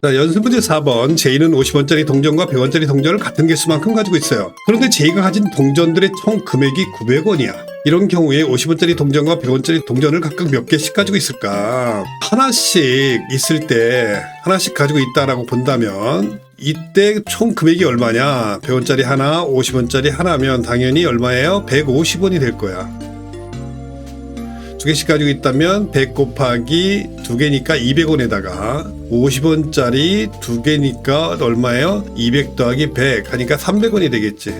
자, 연습문제 4번. J는 50원짜리 동전과 100원짜리 동전을 같은 개수만큼 가지고 있어요. 그런데 J가 가진 동전들의 총 금액이 900원이야. 이런 경우에 50원짜리 동전과 100원짜리 동전을 각각 몇 개씩 가지고 있을까? 하나씩 있을 때 하나씩 가지고 있다라고 본다면 이때 총 금액이 얼마냐? 100원짜리 하나, 50원짜리 하나면 당연히 얼마예요? 150원이 될 거야. 두 개씩 가지고 있다면 100 곱하기 2개니까 200원에다가 50원짜리 2개니까 얼마예요? 200 더하기 100 하니까 300원이 되겠지.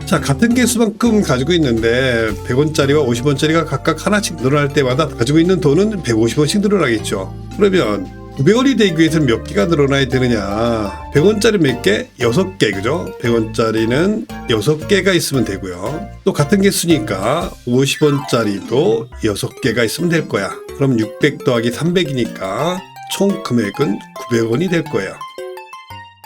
자, 같은 개수만큼 가지고 있는데 100원짜리와 50원짜리가 각각 하나씩 늘어날 때마다 가지고 있는 돈은 150원씩 늘어나겠죠. 그러면 900원이 되기 위해서는 몇 개가 늘어나야 되느냐? 100원짜리 몇 개? 6개, 그죠? 100원짜리는 6개가 있으면 되고요. 또 같은 개수니까 50원짜리도 6개가 있으면 될 거야. 그럼 600 더하기 300이니까 총 금액은 900원이 될 거예요.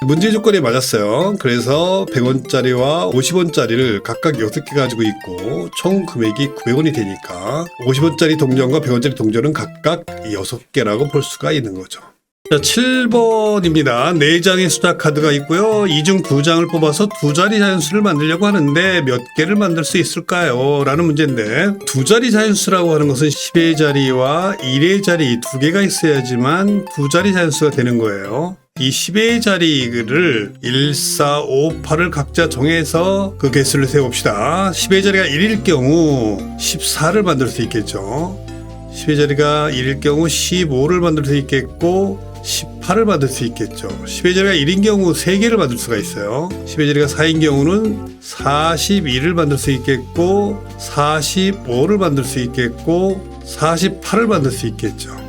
문제 조건에 맞았어요. 그래서 100원짜리와 50원짜리를 각각 6개 가지고 있고 총 금액이 900원이 되니까 50원짜리 동전과 100원짜리 동전은 각각 6개라고 볼 수가 있는 거죠. 자, 7번입니다. 4장의 숫자 카드가 있고요. 이 중 2장을 뽑아서 두 자리 자연수를 만들려고 하는데 몇 개를 만들 수 있을까요? 라는 문제인데, 두 자리 자연수라고 하는 것은 10의 자리와 1의 자리 두 개가 있어야지만 두 자리 자연수가 되는 거예요. 이 10의 자리를 1, 4, 5, 8을 각자 정해서 그 개수를 세봅시다. 10의 자리가 1일 경우 14를 만들 수 있겠죠. 10의 자리가 1일 경우 15를 만들 수 있겠고 18을 만들 수 있겠죠. 10의 자리가 1인 경우 3개를 만들 수가 있어요. 10의 자리가 4인 경우는 42를 만들 수 있겠고 45를 만들 수 있겠고 48을 만들 수 있겠죠.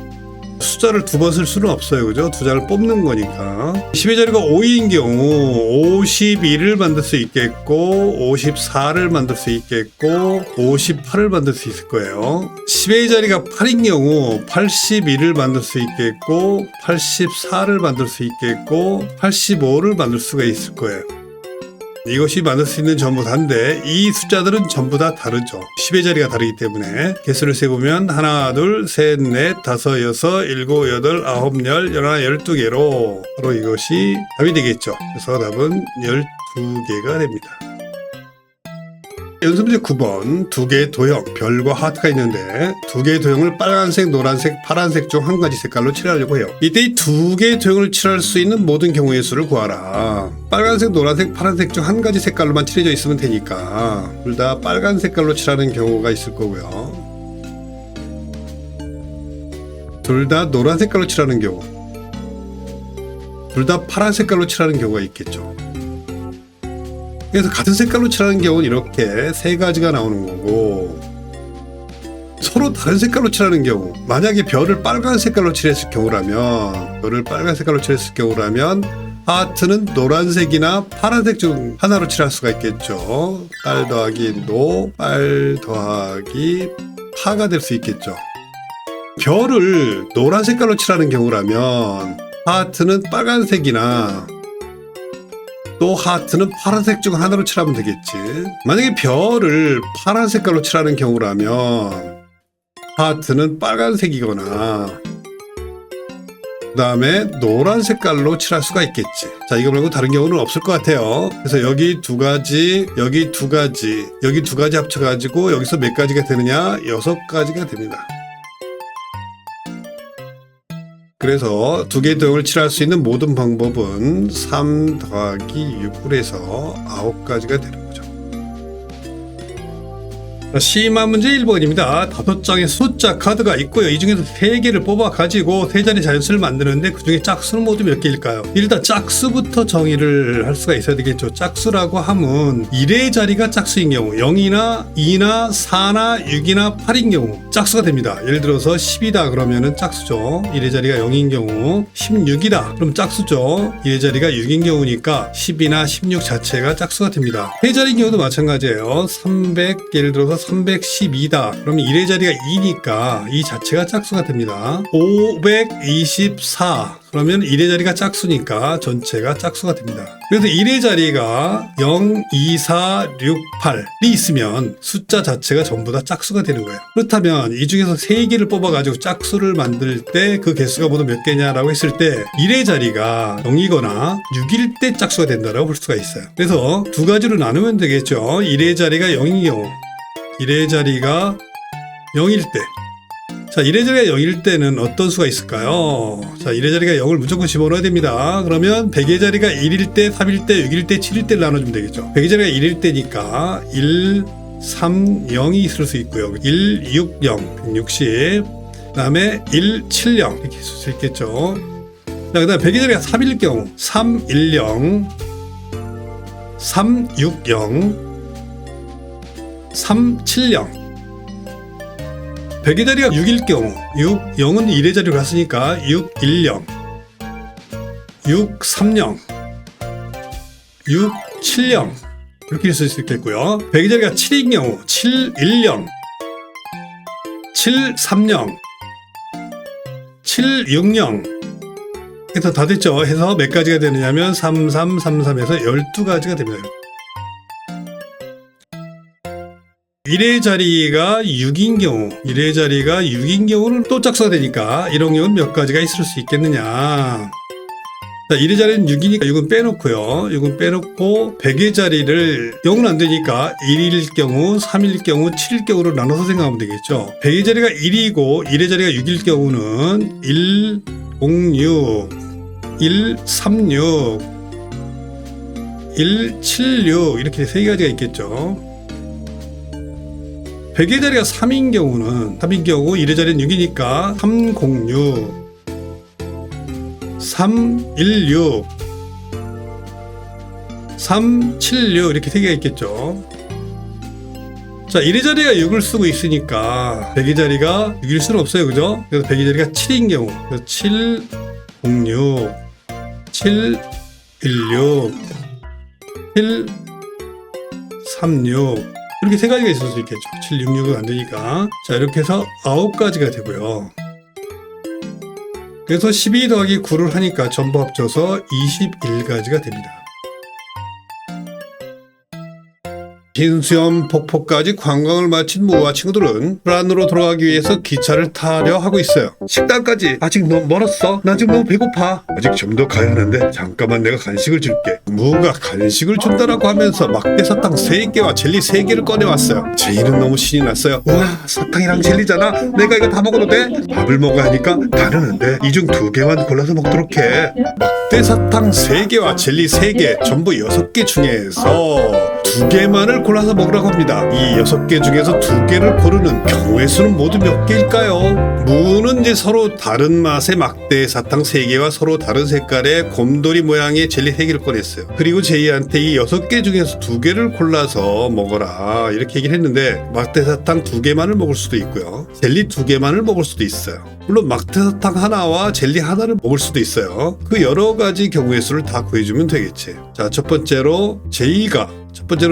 숫자를 두 번 쓸 수는 없어요. 그죠? 두 장을 뽑는 거니까. 10의 자리가 5인 경우 51을 만들 수 있겠고 54를 만들 수 있겠고 58을 만들 수 있을 거예요. 10의 자리가 8인 경우 81을 만들 수 있겠고 84를 만들 수 있겠고 85를 만들 수가 있을 거예요. 이것이 만들 수 있는 전부 다인데 이 숫자들은 전부 다 다르죠. 10의 자리가 다르기 때문에 개수를 세보면 하나, 둘, 셋, 넷, 다섯, 여섯, 일곱, 여덟, 아홉, 열, 열하나, 12개로 바로 이것이 답이 되겠죠. 그래서 답은 12개가 됩니다. 연습문제 9번. 두 개의 도형, 별과 하트가 있는데 두 개의 도형을 빨간색, 노란색, 파란색 중 한 가지 색깔로 칠하려고 해요. 이때 이 두 개의 도형을 칠할 수 있는 모든 경우의 수를 구하라. 빨간색, 노란색, 파란색 중 한 가지 색깔로만 칠해져 있으면 되니까 둘 다 빨간 색깔로 칠하는 경우가 있을 거고요. 둘 다 노란 색깔로 칠하는 경우, 둘 다 파란 색깔로 칠하는 경우가 있겠죠. 그래서 같은 색깔로 칠하는 경우는 이렇게 세 가지가 나오는 거고, 서로 다른 색깔로 칠하는 경우, 만약에 별을 빨간 색깔로 칠했을 경우라면 하트는 노란색이나 파란색 중 하나로 칠할 수가 있겠죠. 빨 더하기 노, 빨 더하기 파가 될 수 있겠죠. 별을 노란 색깔로 칠하는 경우라면 하트는 빨간색이나 또 하트는 파란색 중 하나로 칠하면 되겠지. 만약에 별을 파란 색깔로 칠하는 경우라면 하트는 빨간색이거나 그 다음에 노란 색깔로 칠할 수가 있겠지. 자, 이거 말고 다른 경우는 없을 것 같아요. 그래서 여기 두 가지, 여기 두 가지, 여기 두 가지 합쳐가지고 여기서 몇 가지가 되느냐? 6가지가 됩니다. 그래서 두 개의 도형을 칠할 수 있는 모든 방법은 3 더하기 6으로 해서 9가지가 되는 거죠. 심화 문제 1번입니다. 5장의 숫자 카드가 있고요. 이 중에서 3개를 뽑아가지고 세 자리 자연수를 만드는데 그 중에 짝수는 모두 몇 개일까요? 일단 짝수부터 정의를 할 수가 있어야 되겠죠. 짝수라고 하면 1의 자리가 짝수인 경우, 0이나 2나 4나 6이나 8인 경우 짝수가 됩니다. 예를 들어서 10이다 그러면은 짝수죠. 1의 자리가 0인 경우, 16이다 그럼 짝수죠. 1의 자리가 6인 경우니까 10이나 16 자체가 짝수가 됩니다. 세 자리인 경우도 마찬가지예요. 300, 예를 들어서 제곱해서 312다. 그러면 1의 자리가 2니까 이 자체가 짝수가 됩니다. 524. 그러면 1의 자리가 짝수니까 전체가 짝수가 됩니다. 그래서 1의 자리가 0, 2, 4, 6, 8이 있으면 숫자 자체가 전부 다 짝수가 되는 거예요. 그렇다면 이 중에서 3개를 뽑아가지고 짝수를 만들 때 그 개수가 모두 몇 개냐라고 했을 때 1의 자리가 0이거나 6일 때 짝수가 된다라고 볼 수가 있어요. 그래서 두 가지로 나누면 되겠죠. 1의 자리가 0인 경우, 1의 자리가 0일 때. 자, 1의 자리가 0일 때는 어떤 수가 있을까요? 자, 1의 자리가 0을 무조건 집어넣어야 됩니다. 그러면 100의 자리가 1일 때, 3일 때, 6일 때, 7일 때를 나눠주면 되겠죠. 100의 자리가 1일 때니까 1, 3, 0이 있을 수 있고요. 1, 6, 0, 160. 그 다음에 1, 7, 0 이렇게 있을 수 있겠죠. 자, 그 다음에 100의 자리가 3일 경우 3, 1, 0, 3, 6, 0, 3, 7, 0. 100의 자리가 6일 경우 6, 0은 1의 자리로 갔으니까 6, 1, 0, 6, 3, 0, 6, 7, 0 이렇게 쓸 수 있겠고요. 100의 자리가 7인 경우 7, 1, 0, 7, 3, 0, 7, 6, 0 해서 다 됐죠. 해서 몇 가지가 되느냐면 3, 3, 3, 3에서 12가지가 됩니다. 1의 자리가 6인 경우, 1의 자리가 6인 경우는 또 짝수가 되니까 이런 경우는 몇 가지가 있을 수 있겠느냐. 자, 1의 자리는 6이니까 6은 빼놓고요. 6은 빼놓고 100의 자리를 0은 안 되니까 1일 경우, 3일 경우, 7일 경우로 나눠서 생각하면 되겠죠. 100의 자리가 1이고 1의 자리가 6일 경우는 1, 0, 6, 1, 3, 6, 1, 7, 6 이렇게 세 가지가 있겠죠. 100의 자리가 3인 경우는 1의 자리는 6이니까 3, 0, 6, 3, 1, 6, 3, 7, 6 이렇게 세 개가 있겠죠. 자, 1의 자리가 6을 쓰고 있으니까 100의 자리가 6일 수는 없어요. 그죠? 그래서 100의 자리가 7인 경우 그래서 7, 0, 6, 7, 1, 6, 7, 3, 6 이렇게 세 가지가 있을 수 있겠죠. 7, 6, 6은 안 되니까. 자, 이렇게 해서 9가지가 되고요. 그래서 12 더하기 9를 하니까 전부 합쳐서 21가지가 됩니다. 흰수염 폭포까지 관광을 마친 모아 친구들은 프란으로 돌아가기 위해서 기차를 타려 하고 있어요. 식당까지 아직 너무 멀었어. 나 지금 너무 배고파. 아직 좀 더 가야 하는데 잠깐만 내가 간식을 줄게. 무가 간식을 준다라고 하면서 막대 사탕 3개와 젤리 3개를 꺼내왔어요. 제일은 너무 신이 났어요. 우와, 사탕이랑 젤리잖아. 내가 이거 다 먹어도 돼? 밥을 먹어야 하니까 다르는데 이 중 2개만 골라서 먹도록 해. 막대 사탕 3개와 젤리 3개 전부 6개 중에서 2개만을 골라서 먹으라고 합니다. 이 6개 중에서 2개를 고르는 경우의 수는 모두 몇 개일까요? 무는 이제 서로 다른 맛의 막대 사탕 3개와 서로 다른 색깔의 곰돌이 모양의 젤리 3개를 꺼냈어요. 그리고 제이한테 이 6개 중에서 2개를 골라서 먹어라 이렇게 얘기를 했는데 막대 사탕 2개만을 먹을 수도 있고요. 젤리 2개만을 먹을 수도 있어요. 물론 막대 사탕 하나와 젤리 하나를 먹을 수도 있어요. 그 여러 가지 경우의 수를 다 구해주면 되겠지. 자, 첫 번째로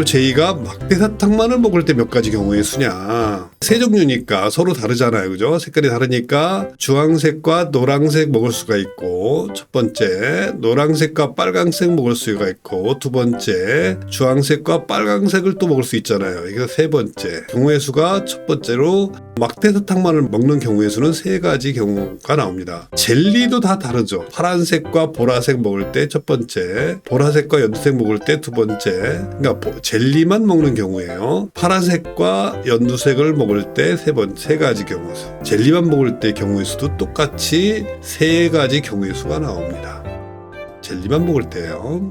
제이가 막대 사탕만을 먹을 때 몇 가지 경우의 수냐. 세 종류니까 서로 다르잖아요. 그죠? 색깔이 다르니까 주황색과 노란색 먹을 수가 있고, 첫 번째 노란색과 빨간색 먹을 수가 있고, 두 번째 주황색과 빨간색을 또 먹을 수 있잖아요. 이게 세 번째 경우의 수가 첫 번째로 막대 사탕만을 먹는 경우의 수는 3가지 경우가 나옵니다. 젤리도 다 다르죠. 파란색과 보라색 먹을 때 첫 번째, 보라색과 연두색 먹을 때 두 번째. 그러니까 젤리만 먹는 경우에요. 파란색과 연두색을 먹을 때 세 가지 경우의 수. 젤리만 먹을 때 경우의 수도 똑같이 3가지 경우의 수가 나옵니다. 젤리만 먹을 때요.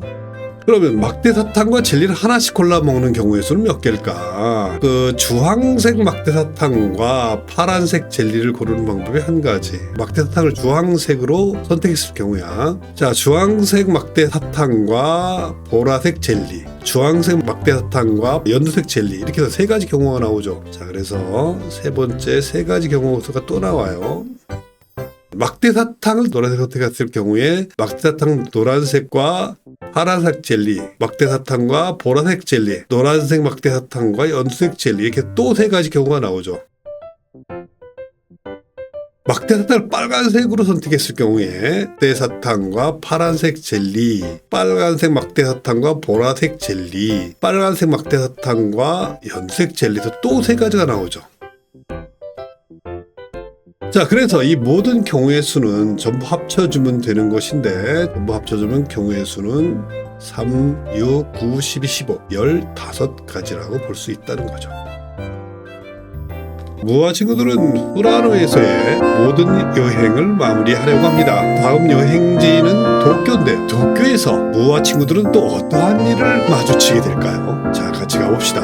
그러면 막대 사탕과 젤리를 하나씩 골라 먹는 경우의 수는 몇 개일까? 그 주황색 막대 사탕과 파란색 젤리를 고르는 방법이 한 가지. 막대 사탕을 주황색으로 선택했을 경우야. 자, 주황색 막대 사탕과 보라색 젤리, 주황색 막대 사탕과 연두색 젤리 이렇게 해서 3가지 경우가 나오죠. 자, 그래서 세 번째 3가지 경우가 또 나와요. 막대 사탕을 노란색 선택했을 경우에 막대 사탕 노란색과 파란색 젤리, 막대사탕과 보라색 젤리, 노란색 막대사탕과 연두색 젤리, 이렇게 또 세 가지 경우가 나오죠. 막대사탕을 빨간색으로 선택했을 경우에 막대사탕과 파란색 젤리, 빨간색 막대사탕과 보라색 젤리, 빨간색 막대사탕과 연두색 젤리도 또 세 가지가 나오죠. 자, 그래서 이 모든 경우의 수는 전부 합쳐주면 되는 것인데, 전부 합쳐주면 경우의 수는 3, 6, 9, 12, 15, 15가지라고 볼 수 있다는 거죠. 무화 친구들은 후라노에서의 모든 여행을 마무리하려고 합니다. 다음 여행지는 도쿄인데, 도쿄에서 무화 친구들은 또 어떠한 일을 마주치게 될까요? 자, 같이 가봅시다.